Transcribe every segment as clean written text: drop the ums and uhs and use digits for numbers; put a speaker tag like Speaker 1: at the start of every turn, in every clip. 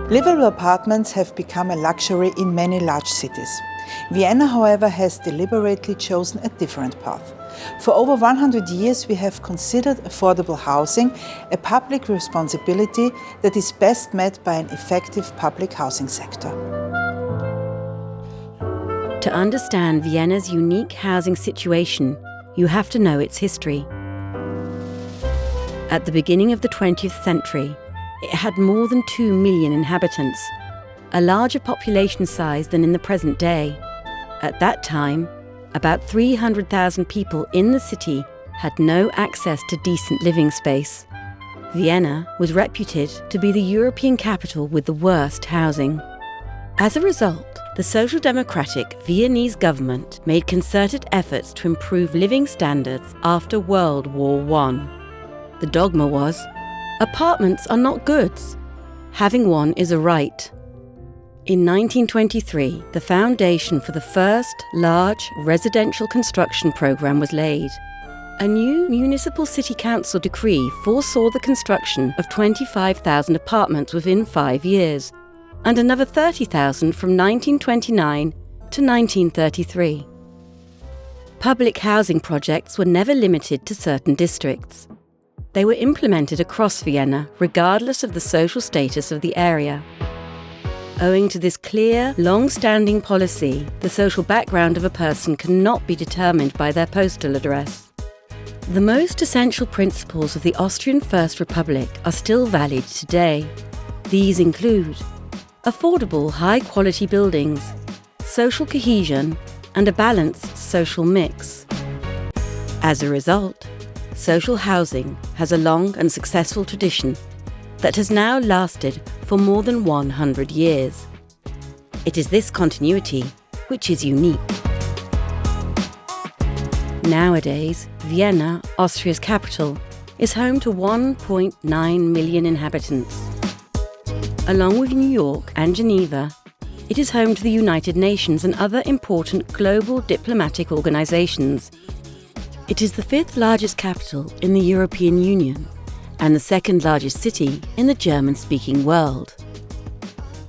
Speaker 1: Livable apartments have become a luxury in many large cities. Vienna, however, has deliberately chosen a different path. For over 100 years, we have considered affordable housing a public responsibility that is best met by an effective public housing sector.
Speaker 2: To understand Vienna's unique housing situation, you have to know its history. At the beginning of the 20th century, it had more than 2 million inhabitants, a larger population size than in the present day. At that time, about 300,000 people in the city had no access to decent living space. Vienna was reputed to be the European capital with the worst housing. As a result, the Social Democratic Viennese government made concerted efforts to improve living standards after World War I. The dogma was, apartments are not goods. Having one is a right. In 1923, the foundation for the first large residential construction programme was laid. A new municipal city council decree foresaw the construction of 25,000 apartments within 5 years, and another 30,000 from 1929 to 1933. Public housing projects were never limited to certain districts. They were implemented across Vienna, regardless of the social status of the area. Owing to this clear, long-standing policy, the social background of a person cannot be determined by their postal address. The most essential principles of the Austrian First Republic are still valid today. These include affordable, high-quality buildings, social cohesion, and a balanced social mix. As a result, social housing has a long and successful tradition that has now lasted for more than 100 years. It is this continuity which is unique. Nowadays, Vienna, Austria's capital, is home to 1.9 million inhabitants. Along with New York and Geneva, it is home to the United Nations and other important global diplomatic organizations. It is the 5th largest capital in the European Union and the 2nd largest city in the German-speaking world.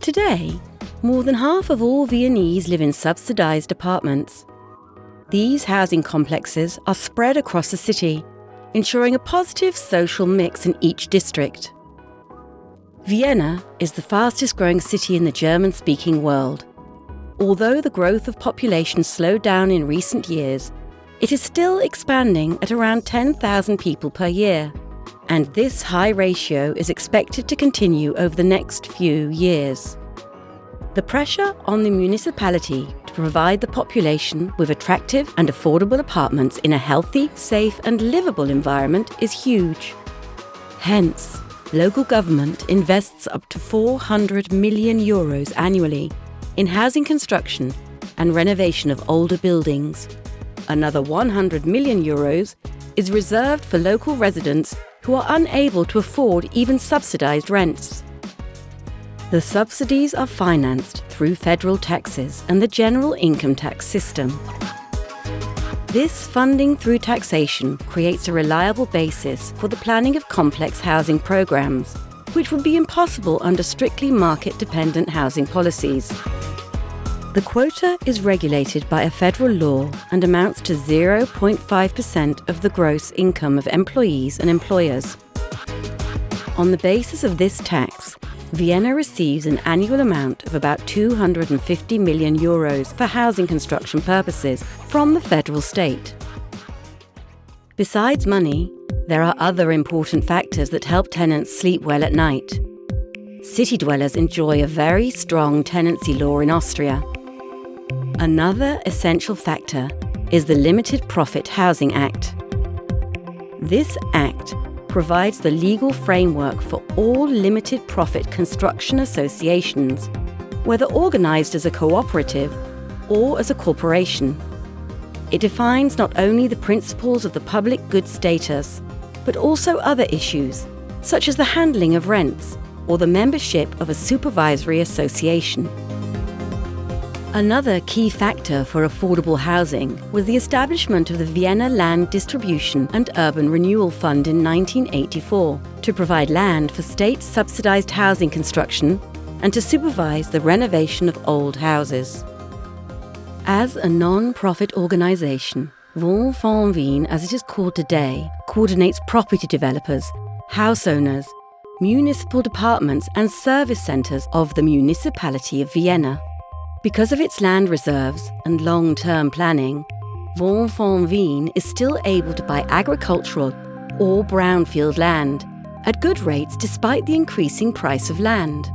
Speaker 2: Today, more than half of all Viennese live in subsidized apartments. These housing complexes are spread across the city, ensuring a positive social mix in each district. Vienna is the fastest-growing city in the German-speaking world. Although the growth of population slowed down in recent years, it is still expanding at around 10,000 people per year, and this high ratio is expected to continue over the next few years. The pressure on the municipality to provide the population with attractive and affordable apartments in a healthy, safe and livable environment is huge. Hence, local government invests up to 400 million euros annually in housing construction and renovation of older buildings. Another 100 million euros is reserved for local residents who are unable to afford even subsidized rents. The subsidies are financed through federal taxes and the general income tax system. This funding through taxation creates a reliable basis for the planning of complex housing programs, which would be impossible under strictly market-dependent housing policies. The quota is regulated by a federal law and amounts to 0.5% of the gross income of employees and employers. On the basis of this tax, Vienna receives an annual amount of about 250 million euros for housing construction purposes from the federal state. Besides money, there are other important factors that help tenants sleep well at night. City dwellers enjoy a very strong tenancy law in Austria. Another essential factor is the Limited Profit Housing Act. This act provides the legal framework for all limited profit construction associations, whether organised as a cooperative or as a corporation. It defines not only the principles of the public good status, but also other issues, such as the handling of rents or the membership of a supervisory association. Another key factor for affordable housing was the establishment of the Vienna Land Distribution and Urban Renewal Fund in 1984 to provide land for state-subsidized housing construction and to supervise the renovation of old houses. As a non-profit organisation, Wohnfonds Wien, as it is called today, coordinates property developers, house owners, municipal departments and service centres of the municipality of Vienna. Because of its land reserves and long-term planning, Wohnfonds Wien is still able to buy agricultural or brownfield land at good rates despite the increasing price of land.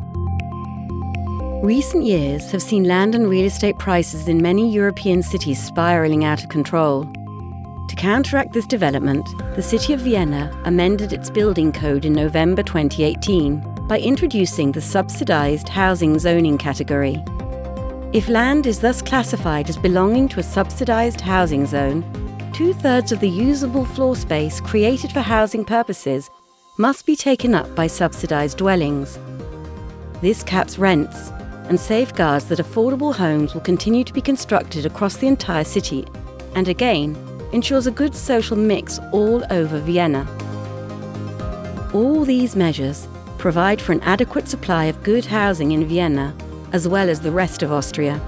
Speaker 2: Recent years have seen land and real estate prices in many European cities spiralling out of control. To counteract this development, the city of Vienna amended its building code in November 2018 by introducing the subsidised housing zoning category. If land is thus classified as belonging to a subsidised housing zone, 2/3 of the usable floor space created for housing purposes must be taken up by subsidised dwellings. This caps rents and safeguards that affordable homes will continue to be constructed across the entire city, and again, ensures a good social mix all over Vienna. All these measures provide for an adequate supply of good housing in Vienna, as well as the rest of Austria.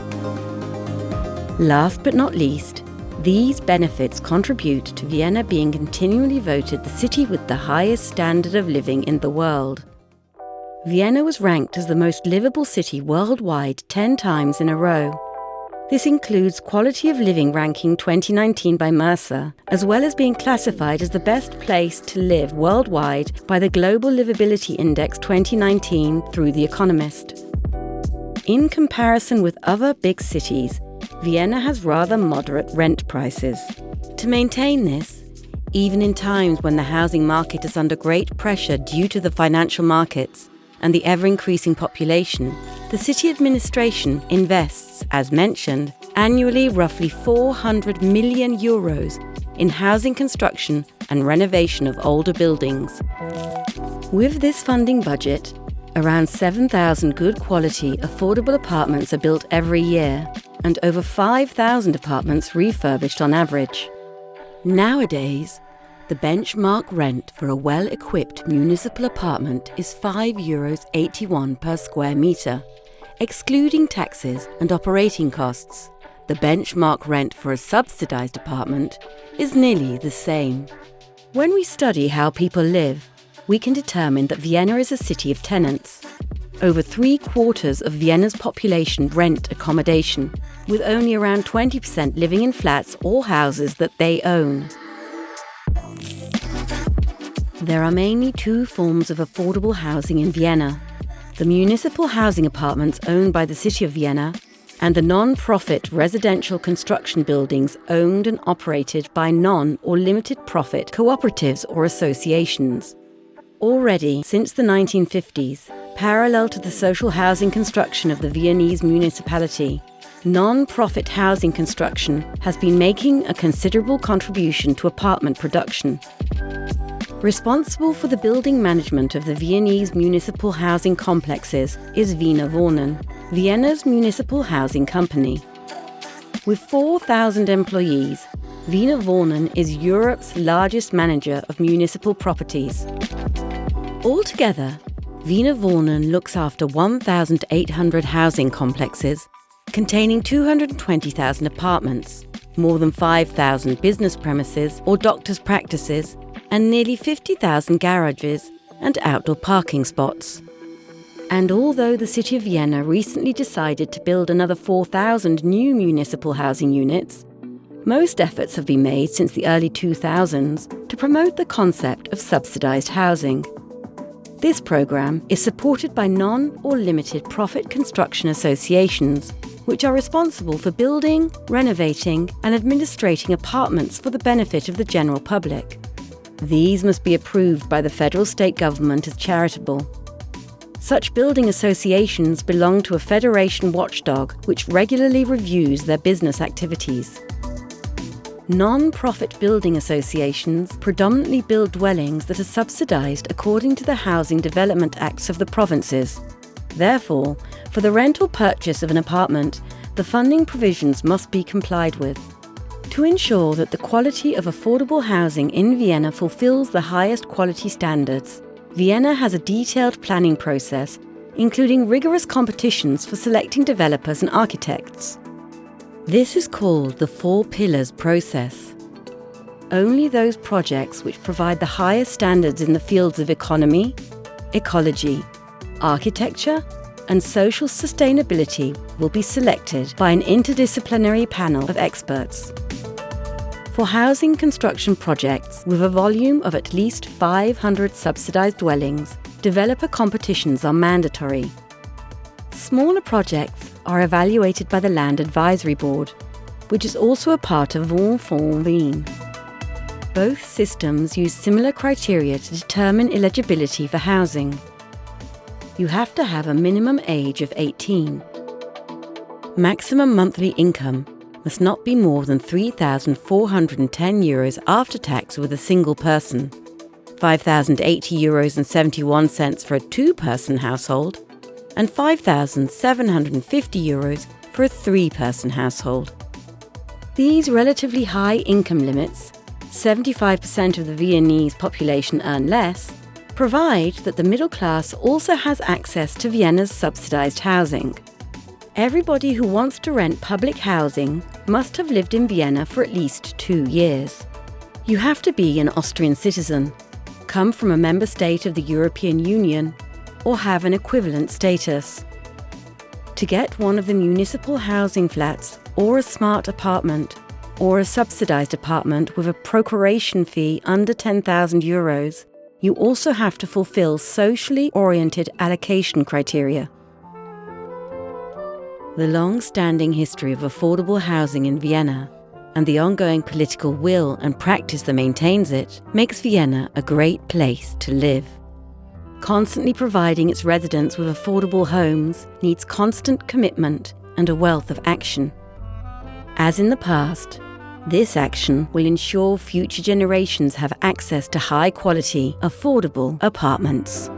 Speaker 2: Last but not least, these benefits contribute to Vienna being continually voted the city with the highest standard of living in the world. Vienna was ranked as the most livable city worldwide 10 times in a row. This includes Quality of Living ranking 2019 by Mercer, as well as being classified as the best place to live worldwide by the Global Livability Index 2019 through The Economist. In comparison with other big cities, Vienna has rather moderate rent prices. To maintain this, even in times when the housing market is under great pressure due to the financial markets and the ever-increasing population, the city administration invests, as mentioned, annually roughly 400 million euros in housing construction and renovation of older buildings. With this funding budget, around 7,000 good quality, affordable apartments are built every year, and over 5,000 apartments refurbished on average. Nowadays, the benchmark rent for a well-equipped municipal apartment is €5.81 per square metre, excluding taxes and operating costs. The benchmark rent for a subsidised apartment is nearly the same. When we study how people live, we can determine that Vienna is a city of tenants. Over 3/4 of Vienna's population rent accommodation, with only around 20% living in flats or houses that they own. There are mainly two forms of affordable housing in Vienna: the municipal housing apartments owned by the city of Vienna, and the non-profit residential construction buildings owned and operated by non- or limited-profit cooperatives or associations. Already, since the 1950s, parallel to the social housing construction of the Viennese municipality, non-profit housing construction has been making a considerable contribution to apartment production. Responsible for the building management of the Viennese municipal housing complexes is Wiener Wohnen, Vienna's municipal housing company. With 4,000 employees, Wiener Wohnen is Europe's largest manager of municipal properties. Altogether, Wiener Wohnen looks after 1,800 housing complexes containing 220,000 apartments, more than 5,000 business premises or doctors' practices, and nearly 50,000 garages and outdoor parking spots. And although the city of Vienna recently decided to build another 4,000 new municipal housing units, most efforts have been made since the early 2000s to promote the concept of subsidised housing. This programme is supported by non- or limited-profit construction associations, which are responsible for building, renovating and administrating apartments for the benefit of the general public. These must be approved by the federal state government as charitable. Such building associations belong to a federation watchdog which regularly reviews their business activities. Non-profit building associations predominantly build dwellings that are subsidised according to the Housing Development Acts of the provinces. Therefore, for the rent or purchase of an apartment, the funding provisions must be complied with. To ensure that the quality of affordable housing in Vienna fulfills the highest quality standards, Vienna has a detailed planning process including rigorous competitions for selecting developers and architects. This is called the 4 pillars process. Only those projects which provide the highest standards in the fields of economy, ecology, architecture, and social sustainability will be selected by an interdisciplinary panel of experts. For housing construction projects with a volume of at least 500 subsidised dwellings, developer competitions are mandatory. Smaller projects are evaluated by the Land Advisory Board, which is also a part of Wien. Both systems use similar criteria to determine eligibility for housing. You have to have a minimum age of 18. Maximum monthly income must not be more than €3,410 after tax with a single person, €5,080.71 for a 2-person household, and €5,750 for a 3-person household. These relatively high income limits, 75% of the Viennese population earn less, provide that the middle class also has access to Vienna's subsidised housing. Everybody who wants to rent public housing must have lived in Vienna for at least 2 years. You have to be an Austrian citizen, come from a member state of the European Union, or have an equivalent status. To get one of the municipal housing flats or a smart apartment or a subsidised apartment with a procuration fee under €10,000, you also have to fulfil socially oriented allocation criteria. The long-standing history of affordable housing in Vienna and the ongoing political will and practice that maintains it makes Vienna a great place to live. Constantly providing its residents with affordable homes needs constant commitment and a wealth of action. As in the past, this action will ensure future generations have access to high-quality, affordable apartments.